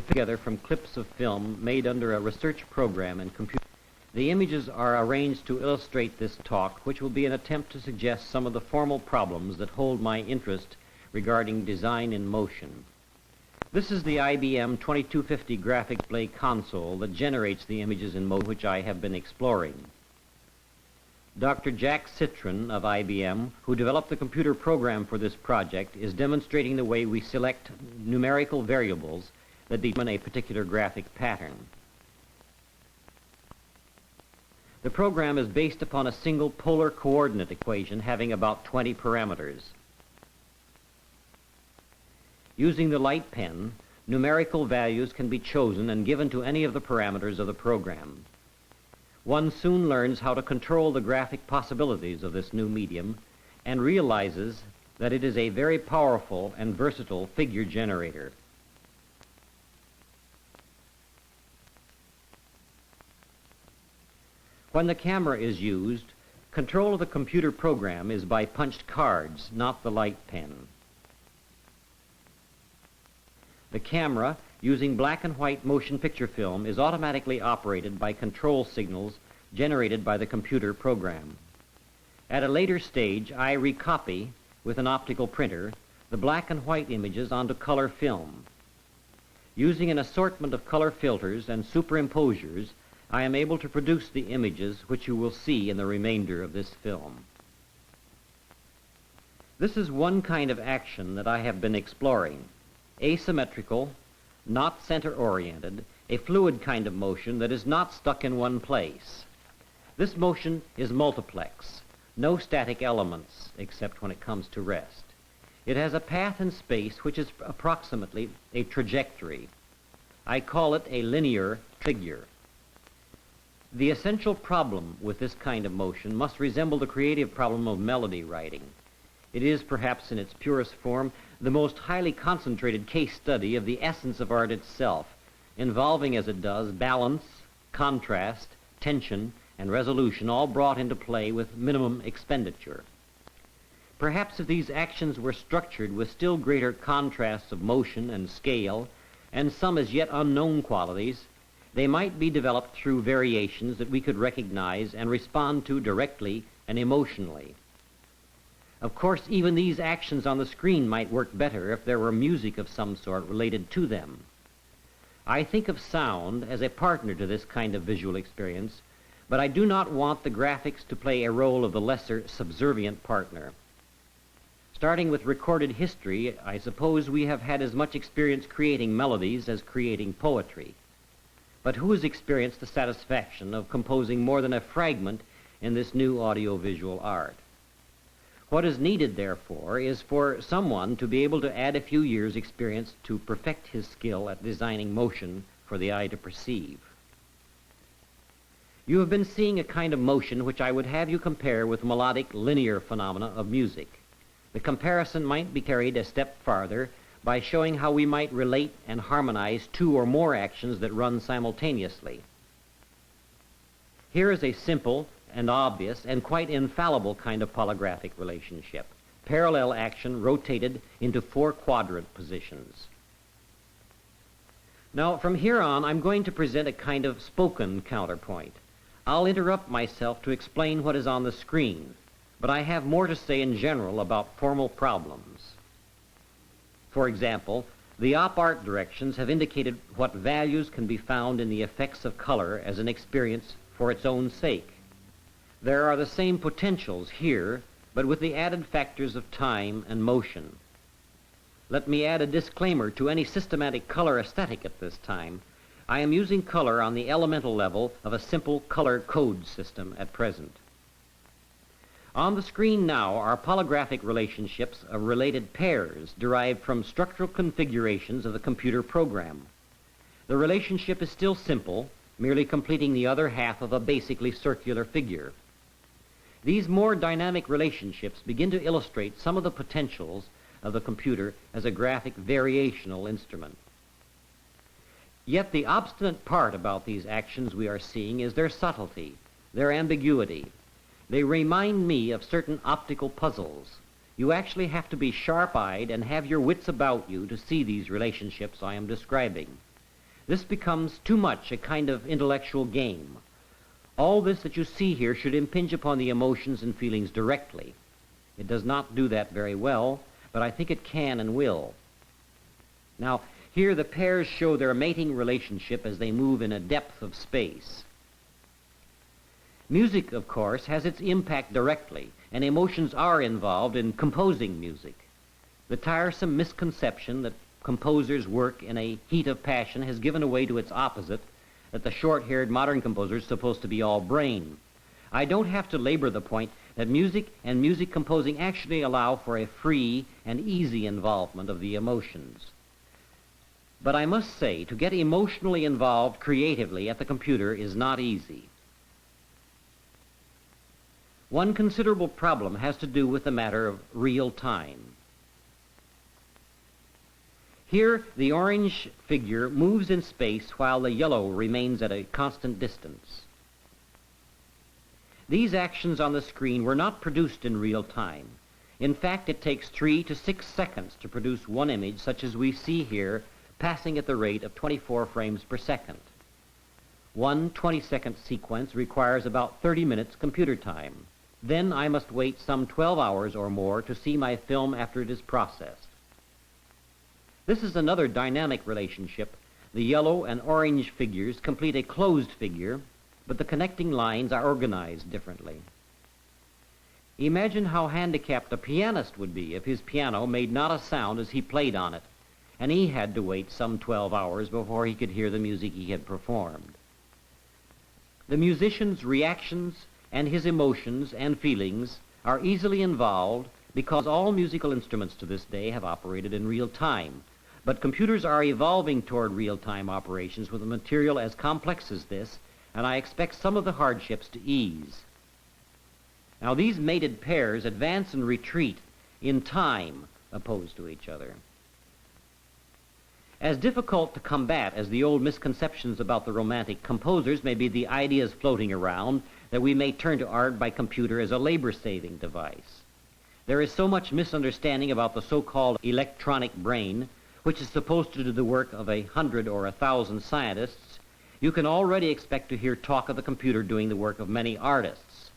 together from clips of film made under a research program in computer. The images are arranged to illustrate this talk, which will be an attempt to suggest some of the formal problems that hold my interest regarding design in motion. This is the IBM 2250 graphic display console that generates the images in motion which I have been exploring. Dr. Jack Citron of IBM, who developed the computer program for this project, is demonstrating the way we select numerical variables that determine a particular graphic pattern. The program is based upon a single polar coordinate equation having about 20 parameters. Using the light pen, numerical values can be chosen and given to any of the parameters of the program. One soon learns how to control the graphic possibilities of this new medium and realizes that it is a very powerful and versatile figure generator. When the camera is used, control of the computer program is by punched cards, not the light pen. The camera, using black and white motion picture film, is automatically operated by control signals generated by the computer program. At a later stage, I recopy, with an optical printer, the black and white images onto color film. Using an assortment of color filters and superimposers, I am able to produce the images which you will see in the remainder of this film. This is one kind of action that I have been exploring. Asymmetrical, not center-oriented, a fluid kind of motion that is not stuck in one place. This motion is multiplex, no static elements except when it comes to rest. It has a path in space which is approximately a trajectory. I call it a linear figure. The essential problem with this kind of motion must resemble the creative problem of melody writing. It is, perhaps in its purest form, the most highly concentrated case study of the essence of art itself, involving as it does balance, contrast, tension, and resolution, all brought into play with minimum expenditure. Perhaps if these actions were structured with still greater contrasts of motion and scale, and some as yet unknown qualities, they might be developed through variations that we could recognize and respond to directly and emotionally. Of course, even these actions on the screen might work better if there were music of some sort related to them. I think of sound as a partner to this kind of visual experience, but I do not want the graphics to play a role of the lesser subservient partner. Starting with recorded history, I suppose we have had as much experience creating melodies as creating poetry. But who has experienced the satisfaction of composing more than a fragment in this new audiovisual art? What is needed, therefore, is for someone to be able to add a few years' experience to perfect his skill at designing motion for the eye to perceive. You have been seeing a kind of motion which I would have you compare with melodic linear phenomena of music. The comparison might be carried a step farther by showing how we might relate and harmonize two or more actions that run simultaneously. Here is a simple and obvious and quite infallible kind of polygraphic relationship. Parallel action rotated into 4 quadrant positions. Now, from here on, I'm going to present a kind of spoken counterpoint. I'll interrupt myself to explain what is on the screen, but I have more to say in general about formal problems. For example, the op art directions have indicated what values can be found in the effects of color as an experience for its own sake. There are the same potentials here, but with the added factors of time and motion. Let me add a disclaimer to any systematic color aesthetic at this time. I am using color on the elemental level of a simple color code system at present. On the screen now are polygraphic relationships of related pairs derived from structural configurations of the computer program. The relationship is still simple, merely completing the other half of a basically circular figure. These more dynamic relationships begin to illustrate some of the potentials of the computer as a graphic variational instrument. Yet the obstinate part about these actions we are seeing is their subtlety, their ambiguity. They remind me of certain optical puzzles. You actually have to be sharp-eyed and have your wits about you to see these relationships I am describing. This becomes too much a kind of intellectual game. All this that you see here should impinge upon the emotions and feelings directly. It does not do that very well, but I think it can and will. Now, here the pairs show their mating relationship as they move in a depth of space. Music, of course, has its impact directly, and emotions are involved in composing music. The tiresome misconception that composers work in a heat of passion has given way to its opposite, that the short-haired modern composer is supposed to be all brain. I don't have to labor the point that music and music composing actually allow for a free and easy involvement of the emotions. But I must say, to get emotionally involved creatively at the computer is not easy. One considerable problem has to do with the matter of real time. Here, the orange figure moves in space while the yellow remains at a constant distance. These actions on the screen were not produced in real time. In fact, it takes 3 to 6 seconds to produce one image such as we see here, passing at the rate of 24 frames per second. One 20-second sequence requires about 30 minutes computer time. Then I must wait some 12 hours or more to see my film after it is processed. This is another dynamic relationship. The yellow and orange figures complete a closed figure, but the connecting lines are organized differently. Imagine how handicapped a pianist would be if his piano made not a sound as he played on it, and he had to wait some 12 hours before he could hear the music he had performed. The musician's reactions and his emotions and feelings are easily involved because all musical instruments to this day have operated in real time. But computers are evolving toward real-time operations with a material as complex as this, and I expect some of the hardships to ease. Now, these mated pairs advance and retreat in time opposed to each other. As difficult to combat as the old misconceptions about the romantic composers may be the ideas floating around that we may turn to art by computer as a labor-saving device. There is so much misunderstanding about the so-called electronic brain, which is supposed to do the work of 100 or 1,000 scientists. You can already expect to hear talk of the computer doing the work of many artists.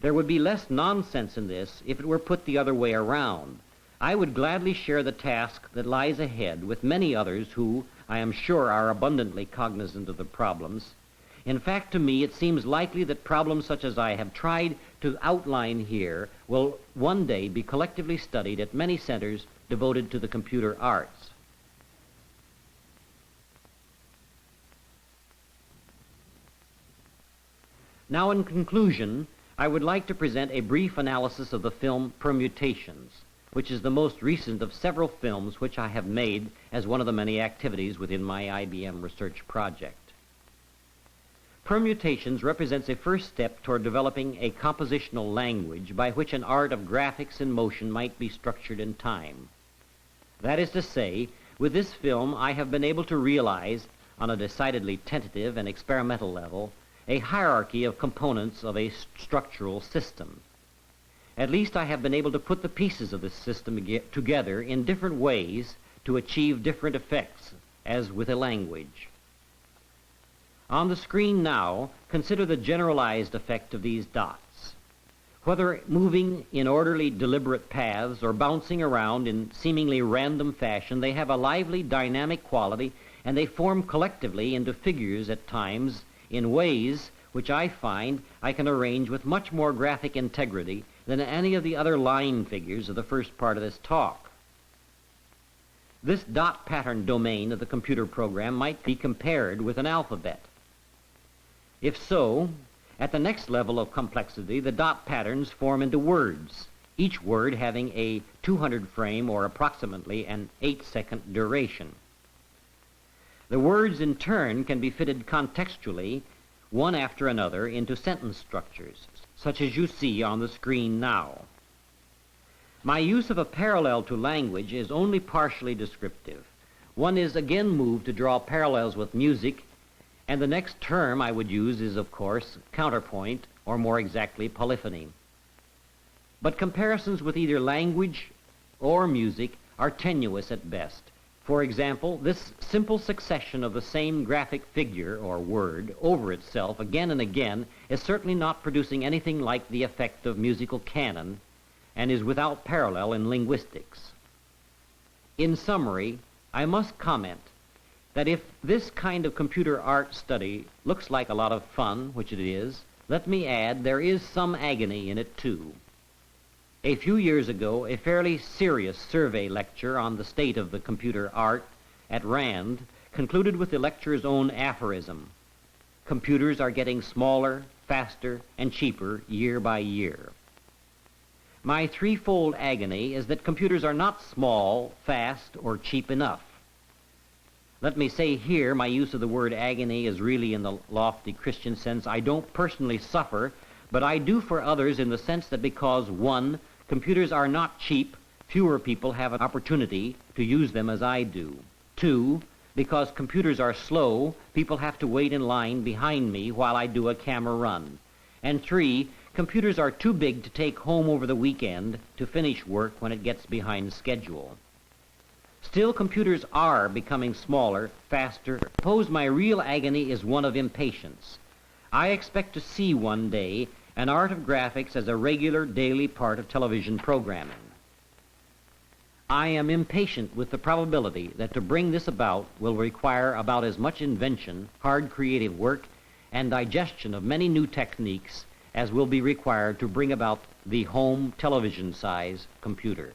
There would be less nonsense in this if it were put the other way around. I would gladly share the task that lies ahead with many others who, I am sure, are abundantly cognizant of the problems. In fact, to me, it seems likely that problems such as I have tried to outline here will one day be collectively studied at many centers devoted to the computer arts. Now, in conclusion, I would like to present a brief analysis of the film Permutations, which is the most recent of several films which I have made as one of the many activities within my IBM research project. Permutations represents a first step toward developing a compositional language by which an art of graphics in motion might be structured in time. That is to say, with this film I have been able to realize, on a decidedly tentative and experimental level, a hierarchy of components of a structural system. At least I have been able to put the pieces of this system together in different ways to achieve different effects, as with a language. On the screen now, consider the generalized effect of these dots. Whether moving in orderly, deliberate paths or bouncing around in seemingly random fashion, they have a lively, dynamic quality, and they form collectively into figures at times in ways which I find I can arrange with much more graphic integrity than any of the other line figures of the first part of this talk. This dot pattern domain of the computer program might be compared with an alphabet. If so, at the next level of complexity, the dot patterns form into words, each word having a 200-frame or approximately an 8-second duration. The words in turn can be fitted contextually, one after another, into sentence structures, such as you see on the screen now. My use of a parallel to language is only partially descriptive. One is again moved to draw parallels with music, and the next term I would use is, of course, counterpoint, or more exactly, polyphony. But comparisons with either language or music are tenuous at best. For example, this simple succession of the same graphic figure or word over itself again and again is certainly not producing anything like the effect of musical canon and is without parallel in linguistics. In summary, I must comment that if this kind of computer art study looks like a lot of fun, which it is, let me add there is some agony in it too. A few years ago, a fairly serious survey lecture on the state of the computer art at Rand concluded with the lecturer's own aphorism: computers are getting smaller, faster, and cheaper year by year. My threefold agony is that computers are not small, fast, or cheap enough. Let me say here, my use of the word agony is really in the lofty Christian sense. I don't personally suffer, but I do for others in the sense that because, 1, computers are not cheap, fewer people have an opportunity to use them as I do. 2, because computers are slow, people have to wait in line behind me while I do a camera run. And 3, computers are too big to take home over the weekend to finish work when it gets behind schedule. Still, computers are becoming smaller, faster. Suppose my real agony is one of impatience. I expect to see one day an art of graphics as a regular daily part of television programming. I am impatient with the probability that to bring this about will require about as much invention, hard creative work, and digestion of many new techniques as will be required to bring about the home television-size computer.